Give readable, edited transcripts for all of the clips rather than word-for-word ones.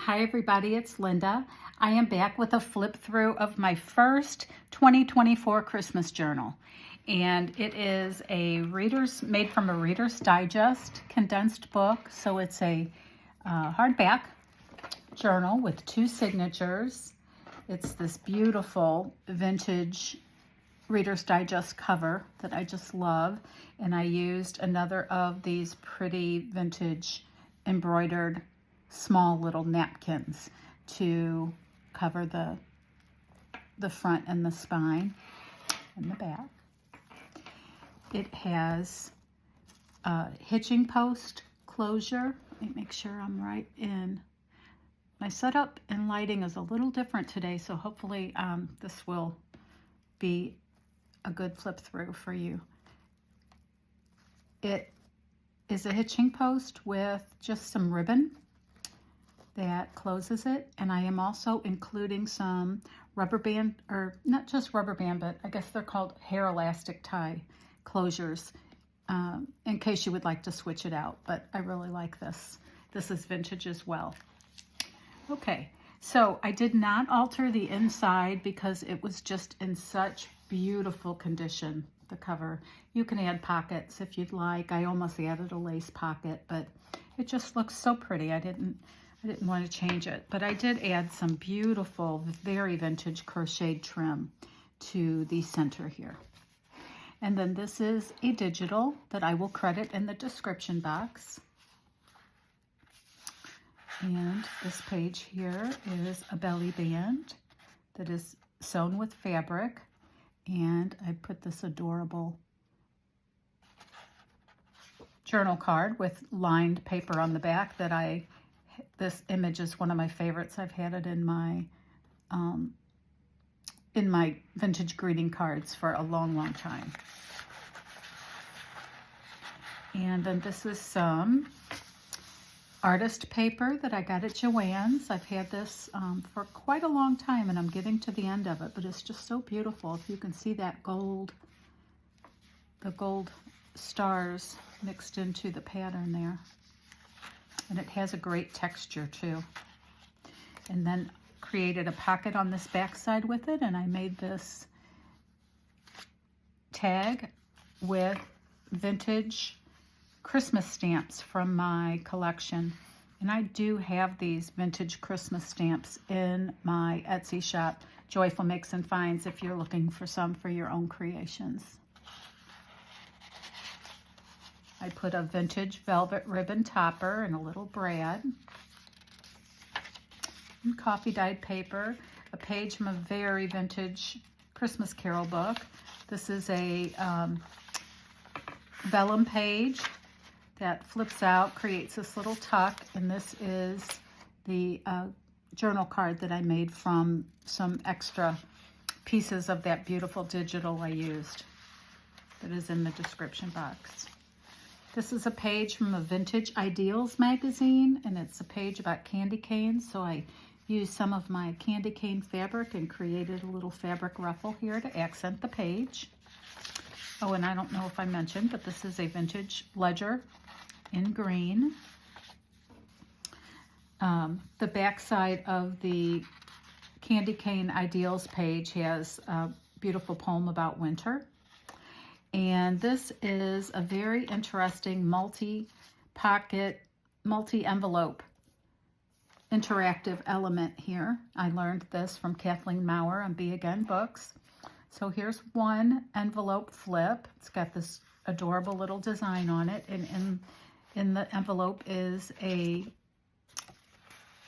Hi everybody, it's Linda. I am back with a flip through of my first 2024 Christmas journal. And it is made from a Reader's Digest condensed book. So it's a hardback journal with 2 signatures. It's this beautiful vintage Reader's Digest cover that I just love. And I used another of these pretty vintage embroidered small little napkins to cover the front and the spine and the back. It has a hitching post closure. Let me make sure I'm right in. My setup and lighting is a little different today, so hopefully this will be a good flip through for you. It is a hitching post with just some ribbon that closes it, and I am also including some rubber band, or not just rubber band, but I guess they're called hair elastic tie closures, in case you would like to switch it out. But I really like this. This is vintage as well. Okay, so I did not alter the inside because it was just in such beautiful condition, the cover. You can add pockets if you'd like. I almost added a lace pocket, but it just looks so pretty. I didn't want to change it, but I did add some beautiful, very vintage crocheted trim to the center here. And then this is a digital that I will credit in the description box. And this page here is a belly band that is sewn with fabric. And I put this adorable journal card with lined paper on the back that this image is one of my favorites. I've had it in my vintage greeting cards for a long, long time. And then this is some artist paper that I got at Joann's. I've had this for quite a long time, and I'm getting to the end of it, but it's just so beautiful. If you can see that the gold stars mixed into the pattern there. And it has a great texture too. And then created a pocket on this back side with it, and I made this tag with vintage Christmas stamps from my collection. And I do have these vintage Christmas stamps in my Etsy shop, JoyfulMakesAndFinds, if you're looking for some for your own creations. I put a vintage velvet ribbon topper and a little brad. And coffee dyed paper, a page from a very vintage Christmas Carol book. This is a vellum page that flips out, creates this little tuck, and this is the journal card that I made from some extra pieces of that beautiful digital I used that is in the description box. This is a page from a Vintage Ideals magazine, and it's a page about candy canes. So I used some of my candy cane fabric and created a little fabric ruffle here to accent the page. Oh, and I don't know if I mentioned, but this is a vintage ledger in green. The back side of the Candy Cane Ideals page has a beautiful poem about winter. And this is a very interesting multi-pocket, multi-envelope interactive element here. I learned this from Kathleen Maurer on Be Again Books. So here's one envelope flip. It's got this adorable little design on it. And in the envelope is a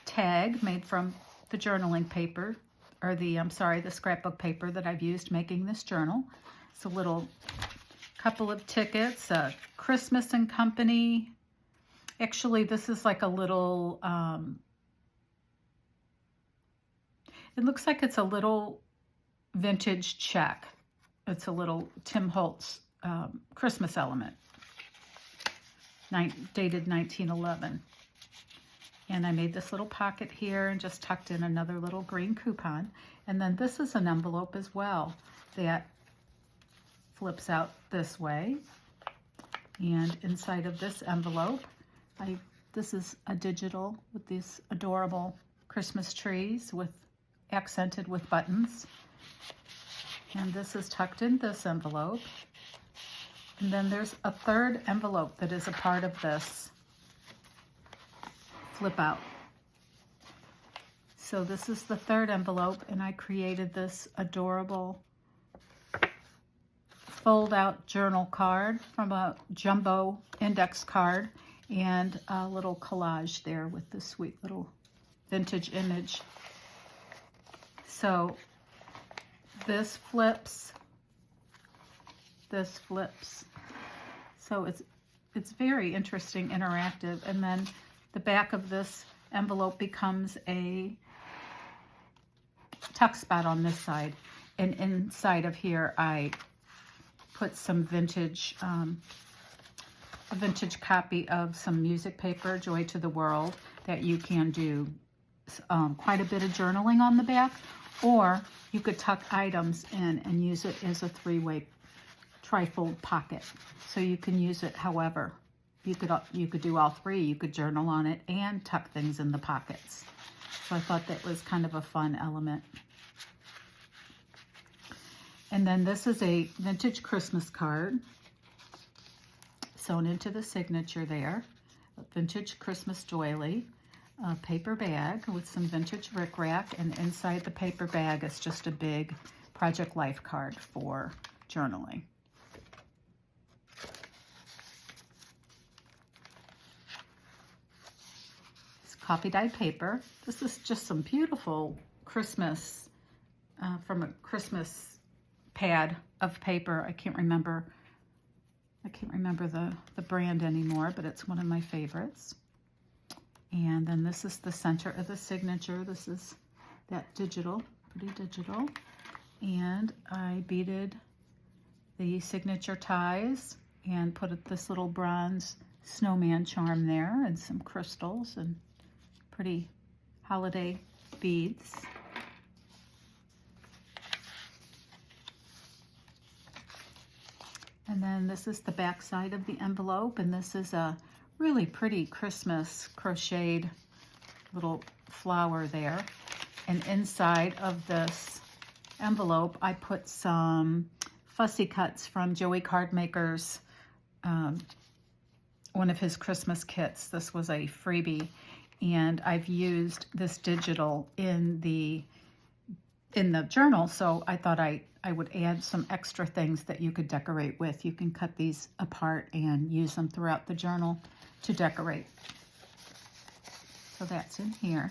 tag made from the journaling paper, or the scrapbook paper that I've used making this journal. It's a little couple of tickets, Christmas and Company. Actually, this is like a little, it looks like it's a little vintage check. It's a little Tim Holtz Christmas element, dated 1911. And I made this little pocket here and just tucked in another little green coupon. And then this is an envelope as well that flips out this way. And inside of this envelope, this is a digital with this adorable Christmas trees accented with buttons. And this is tucked in this envelope. And then there's a third envelope that is a part of this flip out. So this is the third envelope, and I created this adorable fold out journal card from a jumbo index card, and a little collage there with this sweet little vintage image. So this flips, this flips. So it's very interesting, interactive. And then the back of this envelope becomes a tuck spot on this side. And inside of here, I put some vintage, a vintage copy of some music paper, Joy to the World, that you can do quite a bit of journaling on the back, or you could tuck items in and use it as a three-way trifold pocket. So you can use it however. You could do all three. You could journal on it and tuck things in the pockets. So I thought that was kind of a fun element. And then this is a vintage Christmas card sewn into the signature there. A vintage Christmas doily, a paper bag with some vintage rickrack, and inside the paper bag is just a big Project Life card for journaling. It's coffee dyed paper. This is just some beautiful Christmas, from a Christmas pad of paper. I can't remember the brand anymore, but it's one of my favorites. And then this is the center of the signature. This is that digital, pretty digital. And I beaded the signature ties and put this little bronze snowman charm there and some crystals and pretty holiday beads. And then this is the back side of the envelope, and this is a really pretty Christmas crocheted little flower there. And inside of this envelope, I put some fussy cuts from JoeyCardmaker's, one of his Christmas kits. This was a freebie, and I've used this digital in the journal, so I thought I would add some extra things that you could decorate with. You can cut these apart and use them throughout the journal to decorate. So that's in here.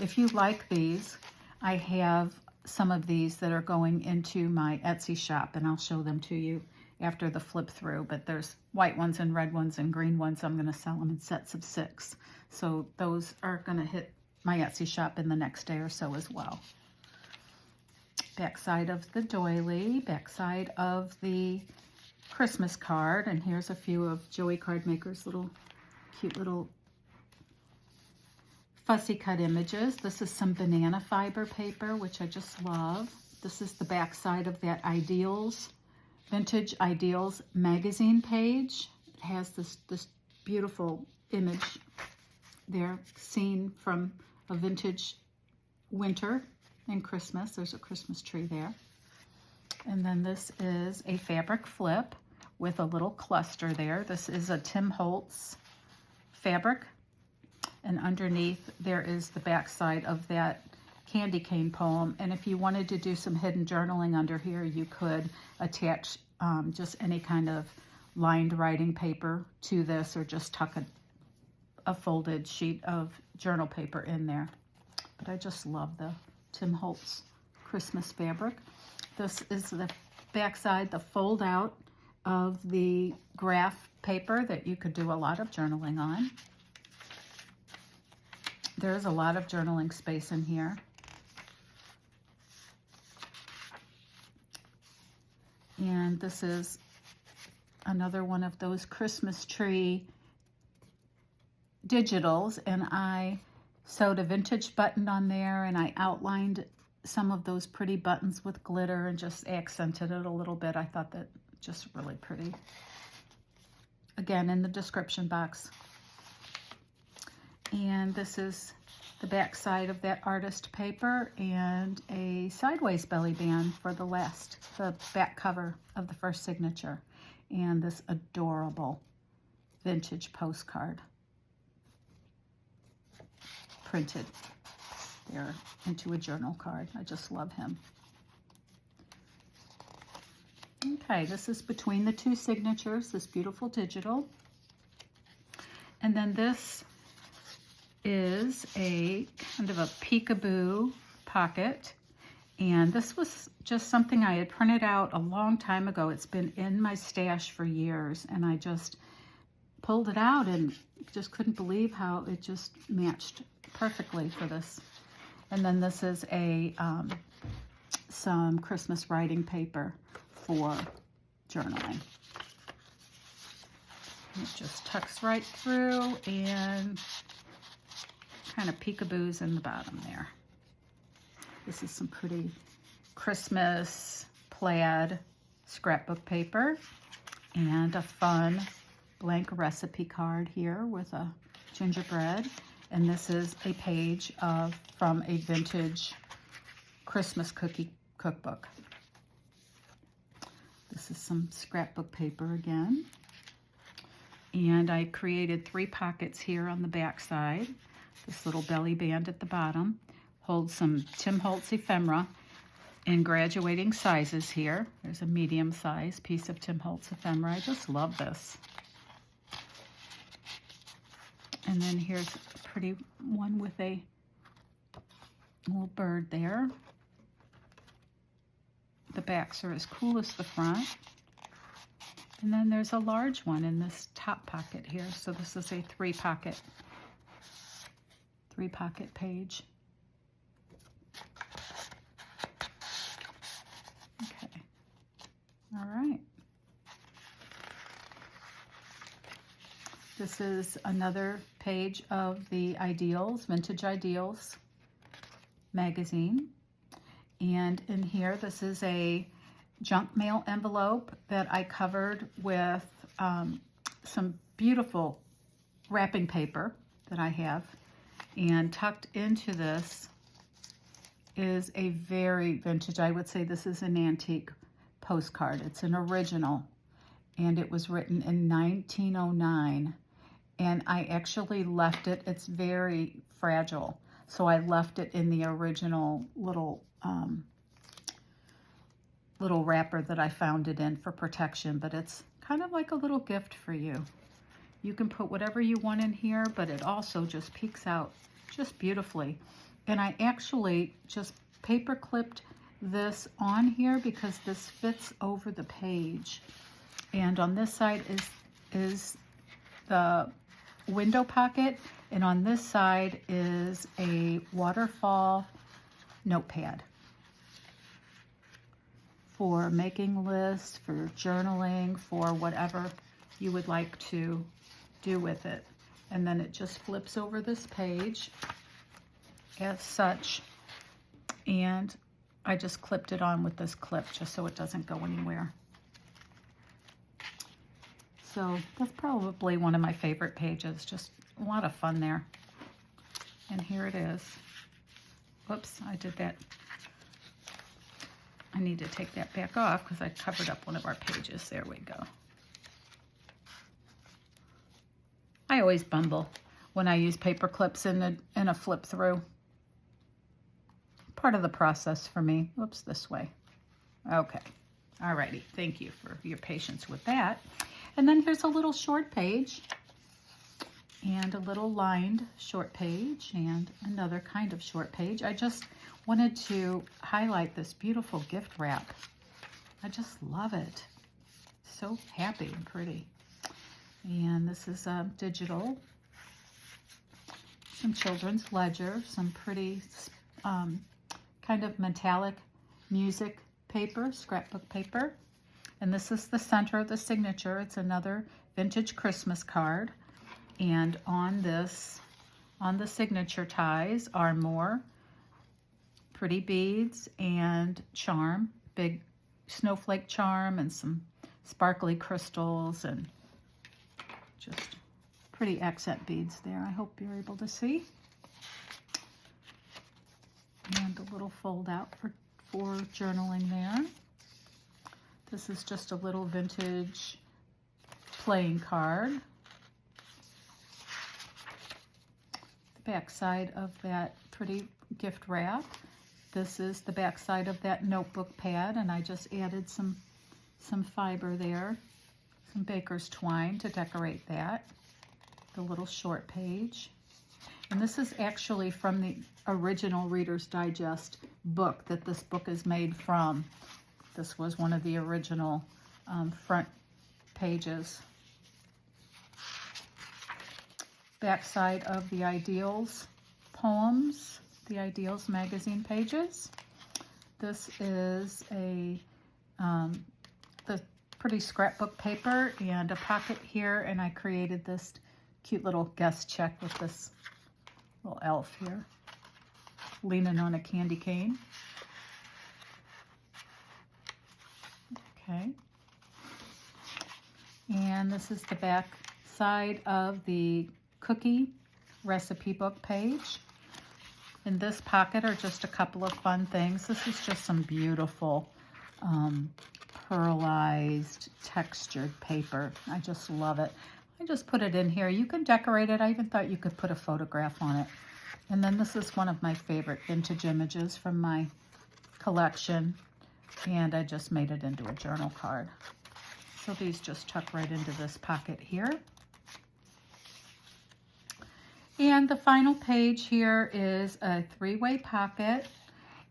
If you like these, I have some of these that are going into my Etsy shop, and I'll show them to you after the flip through, but there's white ones and red ones and green ones. I'm gonna sell them in sets of 6. So those are gonna hit my Etsy shop in the next day or so as well. Backside of the doily, backside of the Christmas card, and here's a few of JoeyCardmaker's little cute little fussy cut images. This is some banana fiber paper, which I just love. This is the backside of that Ideals, Vintage Ideals magazine page. It has this beautiful image there, seen from a vintage winter and Christmas. There's a Christmas tree there. And then this is a fabric flip with a little cluster there. This is a Tim Holtz fabric. And underneath there is the back side of that candy cane poem. And if you wanted to do some hidden journaling under here, you could attach just any kind of lined writing paper to this, or just tuck a folded sheet of journal paper in there. But I just love the Tim Holtz Christmas fabric. This is the backside, the fold out of the graph paper that you could do a lot of journaling on. There's a lot of journaling space in here. And this is another one of those Christmas tree digitals, and I sewed a vintage button on there, and I outlined some of those pretty buttons with glitter and just accented it a little bit. I thought that just really pretty. Again, in the description box. And this is the back side of that artist paper, and a sideways belly band for the back cover of the first signature, and this adorable vintage postcard printed there into a journal card. I just love him. Okay, this is between the two signatures, this beautiful digital. And then this is a kind of a peekaboo pocket. And this was just something I had printed out a long time ago. It's been in my stash for years, and I just pulled it out and just couldn't believe how it just matched perfectly for this. And then this is some Christmas writing paper for journaling. It just tucks right through and kind of peekaboos in the bottom there. This is some pretty Christmas plaid scrapbook paper and a fun blank recipe card here with a gingerbread. And this is a page from a vintage Christmas cookie cookbook. This is some scrapbook paper again. And I created 3 pockets here on the back side. This little belly band at the bottom holds some Tim Holtz ephemera in graduating sizes here. There's a medium size piece of Tim Holtz ephemera. I just love this. And then here's a pretty one with a little bird there. The backs are as cool as the front. And then there's a large one in this top pocket here. So this is a 3-pocket page. Okay. All right. This is another page of the Ideals, Vintage Ideals magazine. And in here, this is a junk mail envelope that I covered with some beautiful wrapping paper that I have. And tucked into this is a very vintage, I would say this is an antique postcard. It's an original, and it was written in 1909. And I actually left it, it's very fragile, so I left it in the original little wrapper that I found it in for protection, but it's kind of like a little gift for you. You can put whatever you want in here, but it also just peeks out just beautifully. And I actually just paper clipped this on here because this fits over the page. And on this side is the window pocket, and on this side is a waterfall notepad for making lists, for journaling, for whatever you would like to do with it. And then it just flips over this page as such, and I just clipped it on with this clip just so it doesn't go anywhere. So that's probably one of my favorite pages, just a lot of fun there. And here it is. Whoops, I did that. I need to take that back off because I covered up one of our pages. There we go. I always bumble when I use paper clips in a flip through. Part of the process for me. Whoops, this way. Okay. Alrighty. Thank you for your patience with that. And then here's a little short page and a little lined short page and another kind of short page. I just wanted to highlight this beautiful gift wrap. I just love it. So happy and pretty. And this is digital, some children's ledger, some pretty kind of metallic music paper, scrapbook paper. And this is the center of the signature. It's another vintage Christmas card. And on this, on the signature ties are more pretty beads and charm, big snowflake charm and some sparkly crystals and just pretty accent beads there. I hope you're able to see. And a little fold out for journaling there. This is just a little vintage playing card. The back side of that pretty gift wrap. This is the back side of that notebook pad, and I just added some fiber there, some baker's twine to decorate that. The little short page. And this is actually from the original Reader's Digest book that this book is made from. This was one of the original front pages. Backside of the Ideals poems, the Ideals magazine pages. This is the pretty scrapbook paper and a pocket here, and I created this cute little guest check with this little elf here leaning on a candy cane. Okay. And this is the back side of the cookie recipe book page. In this pocket are just a couple of fun things. This is just some beautiful pearlized textured paper. I just love it. I just put it in here. You can decorate it. I even thought you could put a photograph on it. And then this is one of my favorite vintage images from my collection. And I just made it into a journal card. So these just tuck right into this pocket here. And the final page here is a three-way pocket.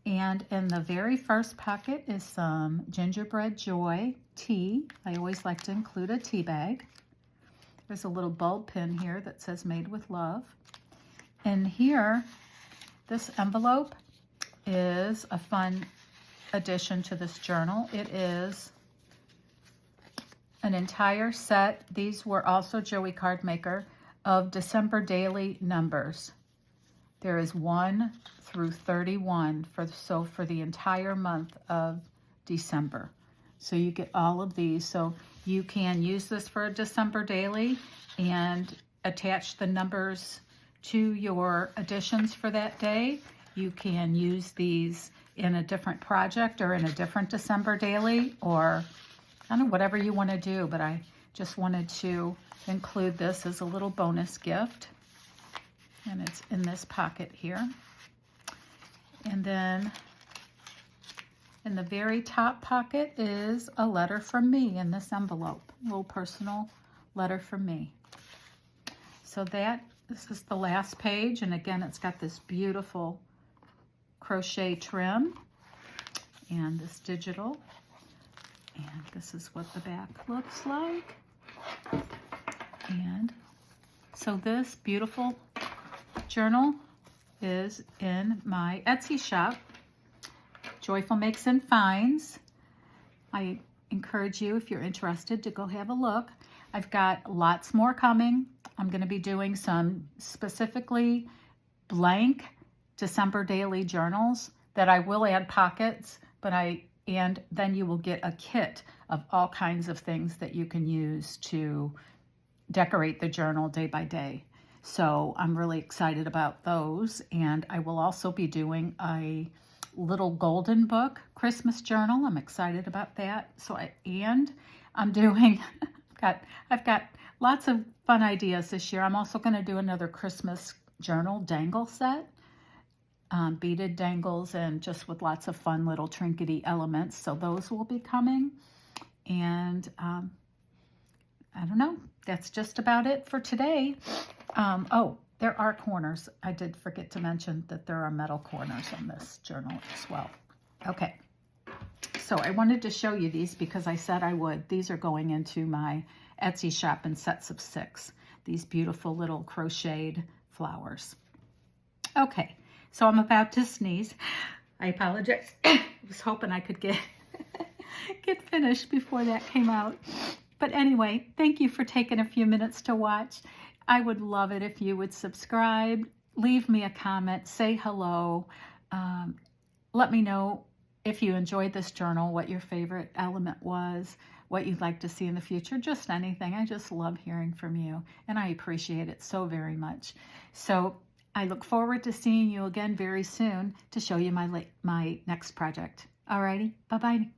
And in the very first pocket is some Gingerbread Joy tea. I always like to include a tea bag. There's a little bulb pin here that says Made with Love. And here, this envelope is a fun addition to this journal. It is an entire set. These were also JoeyCardmaker of December daily numbers. There is 1 through 31 for the entire month of December. So you get all of these. So you can use this for a December daily and attach the numbers to your additions for that day. You can use these in a different project or in a different December daily, or I don't know, whatever you want to do, but I just wanted to include this as a little bonus gift. And it's in this pocket here. And then in the very top pocket is a letter from me in this envelope, a little personal letter from me. So this is the last page, and again, it's got this beautiful crochet trim and this digital. And this is what the back looks like. And so this beautiful journal is in my Etsy shop, JoyfulMakesAndFinds. I encourage you, if you're interested, to go have a look. I've got lots more coming. I'm going to be doing some specifically blank December daily journals that I will add pockets, and then you will get a kit of all kinds of things that you can use to decorate the journal day by day. So I'm really excited about those. And I will also be doing a little golden book Christmas journal. I'm excited about that. I've got lots of fun ideas this year. I'm also going to do another Christmas journal dangle set. Beaded dangles and just with lots of fun little trinkety elements. So those will be coming. And I don't know. That's just about it for today. Oh, there are corners. I did forget to mention that there are metal corners on this journal as well. Okay. So I wanted to show you these because I said I would. These are going into my Etsy shop in sets of 6. These beautiful little crocheted flowers. Okay. So I'm about to sneeze. I apologize. I was hoping I could get finished before that came out. But anyway, thank you for taking a few minutes to watch. I would love it if you would subscribe, leave me a comment, say hello. Let me know if you enjoyed this journal, what your favorite element was, what you'd like to see in the future, just anything. I just love hearing from you, and I appreciate it so very much. So I look forward to seeing you again very soon to show you my next project. Alrighty, bye-bye.